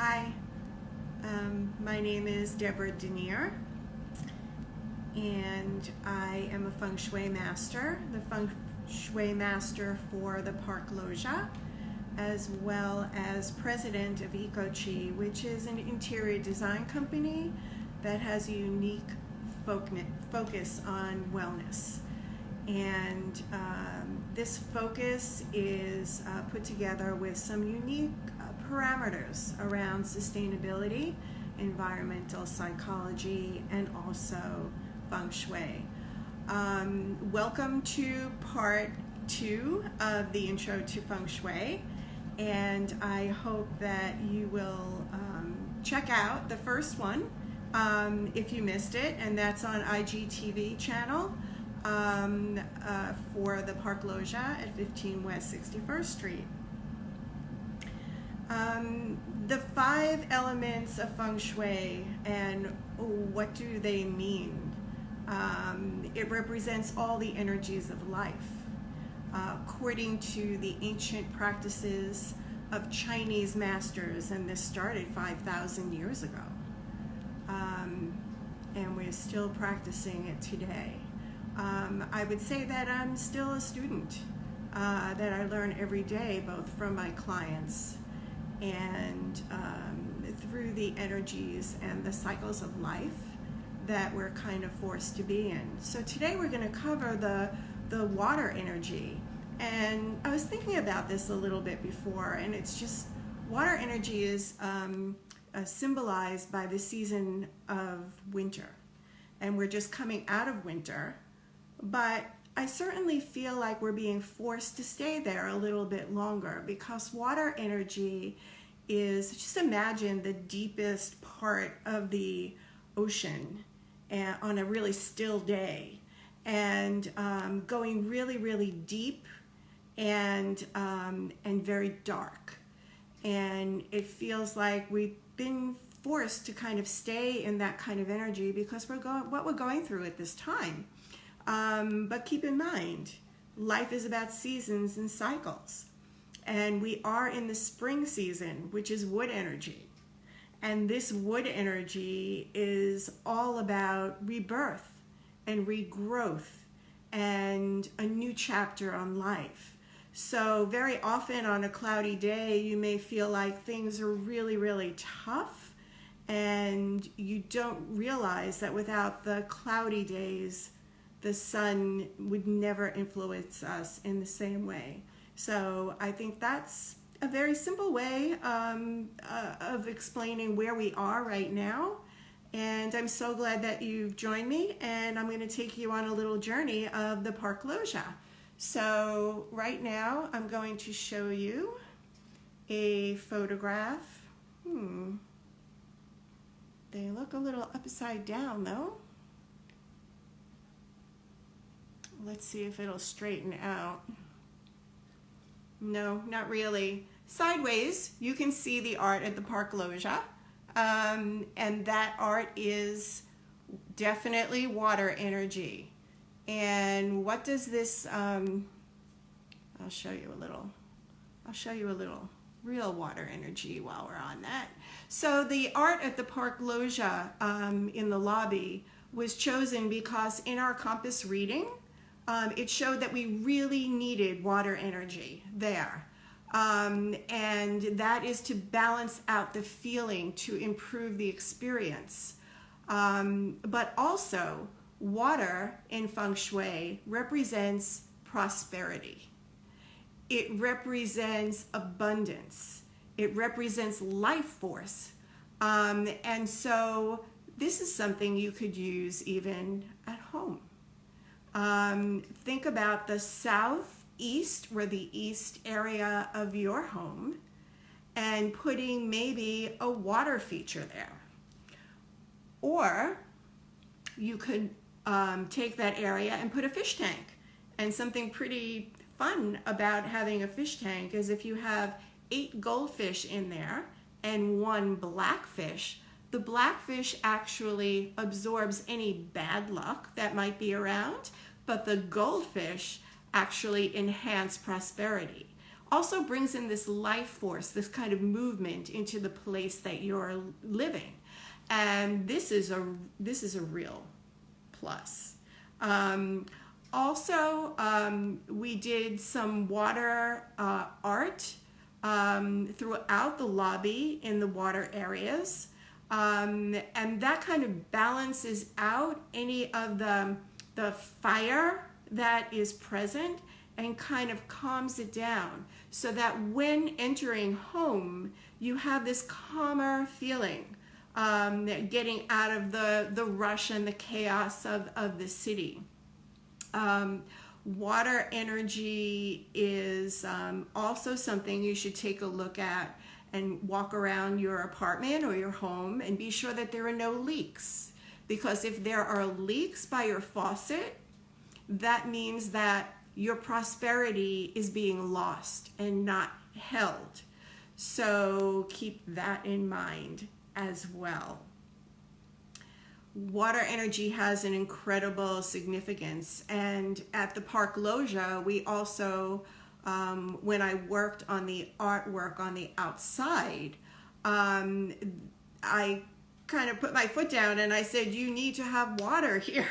Hi, my name is Debra Duneier, and I am a Feng Shui master, the Feng Shui master for the Park Loggia, as well as president of EcoChi, which is an interior design company that has a unique focus on wellness. And this focus is put together with some unique parameters around sustainability, environmental psychology, and also Feng Shui. Welcome to part 2 of the Intro to Feng Shui, and I hope that you will check out the first one if you missed it, and that's on IGTV channel for the Park Loggia at 15 West 61st Street. The 5 elements of Feng Shui, and what do they mean? It represents all the energies of life. According to the ancient practices of Chinese masters, and this started 5,000 years ago, and we're still practicing it today. I would say that I'm still a student, that I learn every day, both from my clients and through the energies and the cycles of life that we're kind of forced to be in. So today we're going to cover the water energy. And I was thinking about this a little bit before, and it's just water energy is symbolized by the season of winter. And we're just coming out of winter. But I certainly feel like we're being forced to stay there a little bit longer, because water energy is, just imagine the deepest part of the ocean on a really still day, and going really, really deep and very dark. And it feels like we've been forced to kind of stay in that kind of energy because what we're going through at this time. But keep in mind, life is about seasons and cycles. And we are in the spring season, which is wood energy. And this wood energy is all about rebirth and regrowth and a new chapter on life. So very often on a cloudy day, you may feel like things are really, really tough, and you don't realize that without the cloudy days, the sun would never influence us in the same way. So I think that's a very simple way of explaining where we are right now. And I'm so glad that you've joined me, and I'm going to take you on a little journey of the Park Loggia. So right now I'm going to show you a photograph. They look a little upside down though. Let's see if it'll straighten out. No, not really. Sideways, you can see the art at the Park Loggia, and that art is definitely water energy. And what does this? I'll show you a little. I'll show you a little real water energy while we're on that. So the art at the Park Loggia in the lobby was chosen because in our compass reading, it showed that we really needed water energy there. And that is to balance out the feeling, to improve the experience. But also, water in Feng Shui represents prosperity. It represents abundance. It represents life force. And so this is something you could use even at home. Think about the southeast, or the east area of your home, and putting maybe a water feature there. Or you could take that area and put a fish tank. And something pretty fun about having a fish tank is if you have 8 goldfish in there and 1 blackfish, the blackfish actually absorbs any bad luck that might be around, but the goldfish actually enhance prosperity. also brings in this life force, this kind of movement into the place that you're living. And this is a real plus. Also, we did some water art throughout the lobby in the water areas. And that kind of balances out any of the fire that is present and kind of calms it down, so that when entering home, you have this calmer feeling, getting out of the rush and the chaos of the city. Water energy is also something you should take a look at and walk around your apartment or your home and be sure that there are no leaks. Because if there are leaks by your faucet, that means that your prosperity is being lost and not held. So keep that in mind as well. Water energy has an incredible significance, and at the Park Loggia, we also, when I worked on the artwork on the outside, I kind of put my foot down and I said, you need to have water here.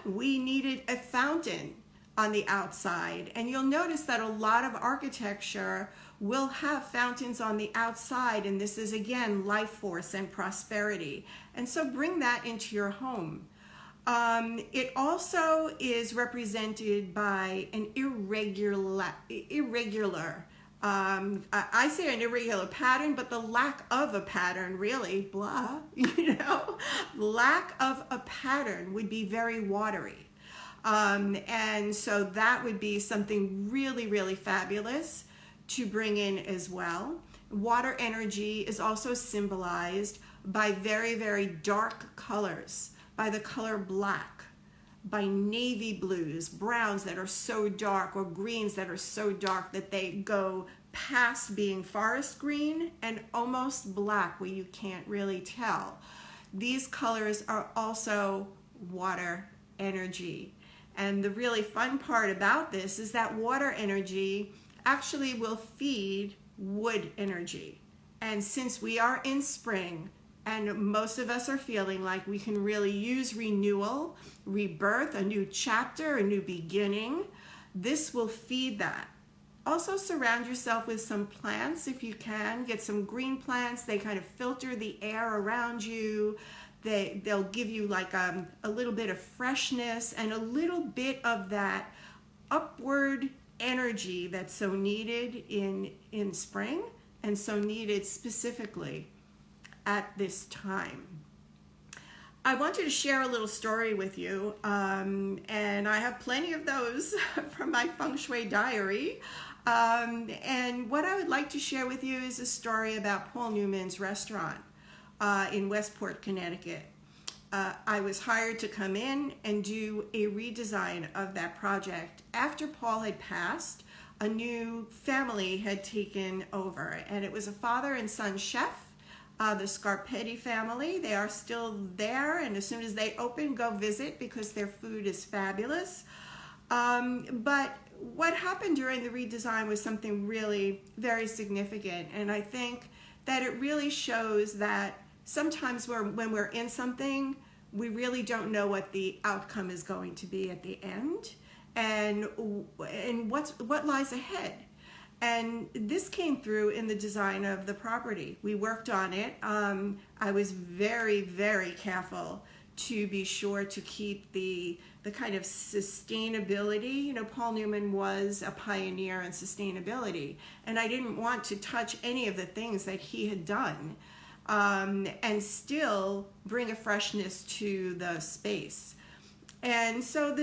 We needed a fountain on the outside, and you'll notice that a lot of architecture will have fountains on the outside, and this is again life force and prosperity, and so bring that into your home. It also is represented by an irregular I say an irregular pattern, but the lack of a pattern, really, blah, lack of a pattern would be very watery. And so that would be something really, really fabulous to bring in as well. Water energy is also symbolized by very, very dark colors, by the color black, by navy blues, browns that are so dark, or greens that are so dark that they go past being forest green and almost black where you can't really tell. These colors are also water energy. And the really fun part about this is that water energy actually will feed wood energy. And since we are in spring, and most of us are feeling like we can really use renewal, rebirth, a new chapter, a new beginning, this will feed that. Also surround yourself with some plants if you can. Get some green plants. They kind of filter the air around you. They'll give you like a little bit of freshness and a little bit of that upward energy that's so needed in spring, and so needed specifically at this time. I wanted to share a little story with you, and I have plenty of those from my Feng Shui diary. And what I would like to share with you is a story about Paul Newman's restaurant in Westport, Connecticut. I was hired to come in and do a redesign of that project. After Paul had passed, a new family had taken over, and it was a father and son chef, the Scarpetti family. They are still there, and as soon as they open, go visit because their food is fabulous. But what happened during the redesign was something really very significant, and I think that it really shows that sometimes when we're in something, we really don't know what the outcome is going to be at the end, and what lies ahead. And this came through in the design of the property. We worked on it. I was very, very careful to be sure to keep the kind of sustainability. You know, Paul Newman was a pioneer in sustainability, and I didn't want to touch any of the things that he had done, and still bring a freshness to the space. And so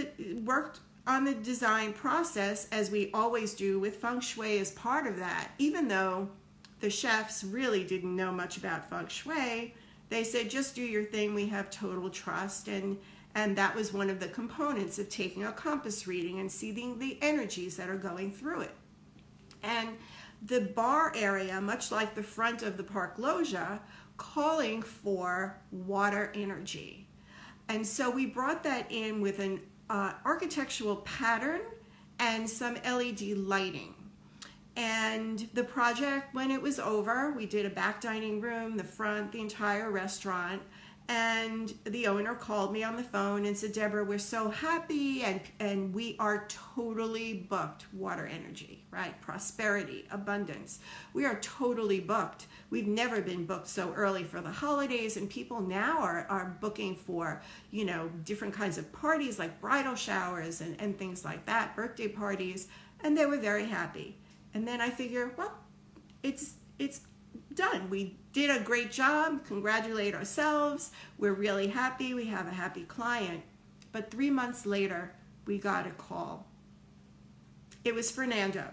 worked on the design process, as we always do with Feng Shui as part of that. Even though the chefs really didn't know much about Feng Shui, they said, just do your thing, we have total trust. And that was one of the components of taking a compass reading and seeing the energies that are going through it. And the bar area, much like the front of the Park Loggia, calling for water energy. And so we brought that in with an architectural pattern and some LED lighting. And the project, when it was over, we did a back dining room, the front, the entire restaurant. And the owner called me on the phone and said, Deborah, we're so happy, and we are totally booked. Water energy, right? Prosperity, abundance. We are totally booked. We've never been booked so early for the holidays, and people now are booking for, different kinds of parties like bridal showers and things like that, birthday parties, and they were very happy. And then I figure, well, it's done. We did a great job. Congratulate ourselves. We're really happy. We have a happy client. But 3 months later, we got a call. It was Fernando.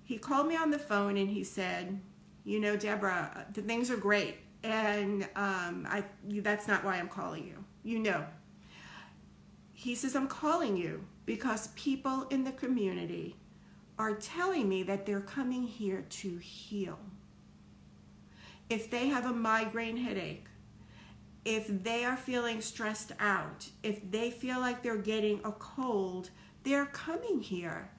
He called me on the phone and he said, Deborah, the things are great. And that's not why I'm calling you. He says, I'm calling you because people in the community are telling me that they're coming here to heal. If they have a migraine headache, if they are feeling stressed out, if they feel like they're getting a cold, they're coming here.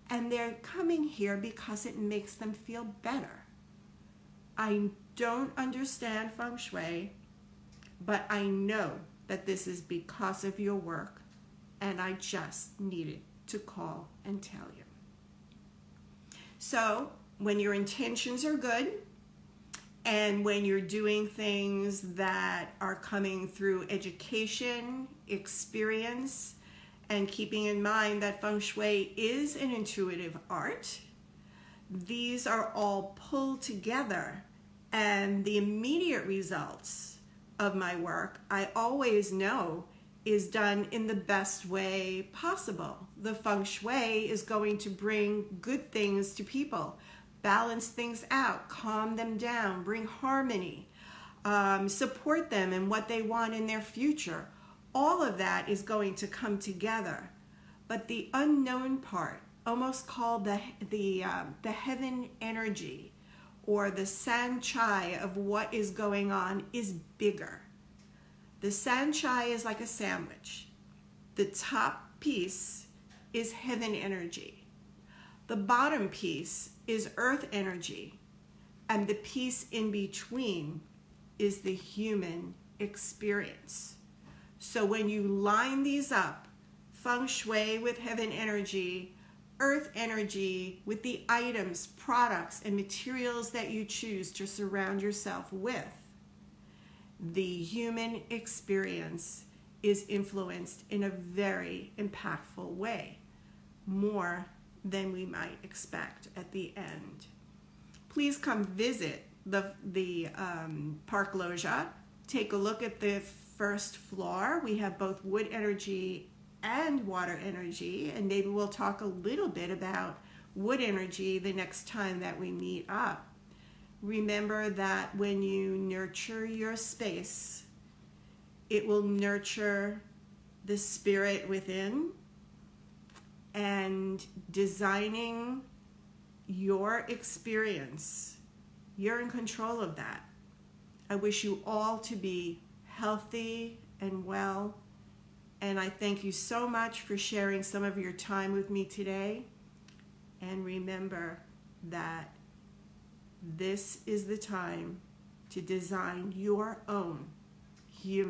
And they're coming here because it makes them feel better. I don't understand Feng Shui, but I know that this is because of your work, and I just needed to call and tell you. So when your intentions are good, and when you're doing things that are coming through education, experience, and keeping in mind that Feng Shui is an intuitive art, these are all pulled together, and the immediate results of my work, I always know, is done in the best way possible. The Feng Shui is going to bring good things to people, balance things out, calm them down, bring harmony, support them in what they want in their future. All of that is going to come together. But the unknown part, almost called the heaven energy, or the sanchai of what is going on, is bigger. The sanchai is like a sandwich. The top piece is heaven energy. The bottom piece is earth energy. And the piece in between is the human experience. So when you line these up, Feng Shui with heaven energy, earth energy with the items, products, and materials that you choose to surround yourself with, the human experience is influenced in a very impactful way, more than we might expect at the end. Please come visit the Park Loggia. Take a look at the first floor. We have both wood energy and water energy, and maybe we'll talk a little bit about wood energy the next time that we meet up. Remember that when you nurture your space, it will nurture the spirit within, and designing your experience, you're in control of that. I wish you all to be healthy and well, and I thank you so much for sharing some of your time with me today. And remember that this is the time to design your own human